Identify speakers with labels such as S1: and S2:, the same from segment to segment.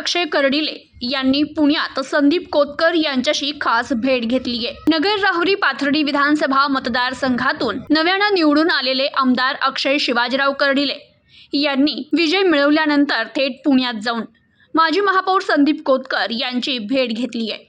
S1: अक्षय कर्डिले यांनी पुण्यात संदीप कोतकर यांच्याशी खास भेट घेतली आहे। नगर राहुरी पाथर्डी विधानसभा मतदारसंघातून नव्यानं निवडून आलेले आमदार अक्षय शिवाजीराव कर्डिले यांनी विजय मिळवल्यानंतर थेट पुण्यात जाऊन माजी महापौर संदीप कोतकर यांची भेट घेतली आहे।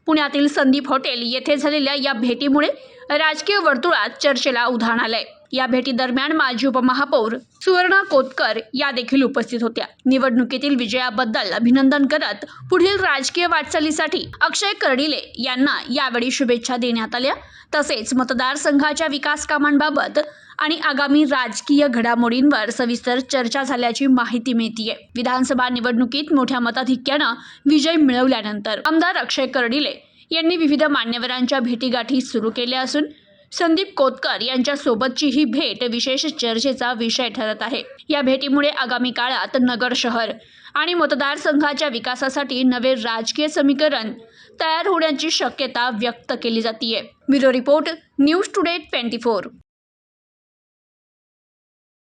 S1: पुण्यातील संदीप हॉटेल येथे झालेल्या या भेटीमुळे राजकीय वर्तुळात चर्चेला उधाण आलंय। या भेटीदरम्यान माजी उपमहापौर सुवर्णा कोतकर या देखील उपस्थित होत्या। निवडणुकीतील विजयाबद्दल अभिनंदन करत पुढील राजकीय वाटचालीसाठी अक्षय कर्डिले यांना यावेळी शुभेच्छा देण्यात आल्या। तसेच मतदारसंघाच्या विकास कामांबाबत आणि आगामी राजकीय घडामोडींवर सविस्तर चर्चा झाल्याची माहिती मिळतेय। विधानसभा निवडणुकीत मोठ्या मताधिक्यानं विजय मिळवल्यानंतर आमदार अक्षय कर्डिले यांनी विविध मान्यवरांच्या भेटीगाठी सुरू केल्या असून संदीप कोतकर यांच्या सोबतची ही भेट विशेष चर्चेचा विषय ठरत आहे। या भेटीमुळे आगामी काळात नगर शहर आणि मतदारसंघाच्या विकासासाठी नवे राजकीय समीकरण तयार होण्याची शक्यता व्यक्त केली जाते। Bureau report, news today 24।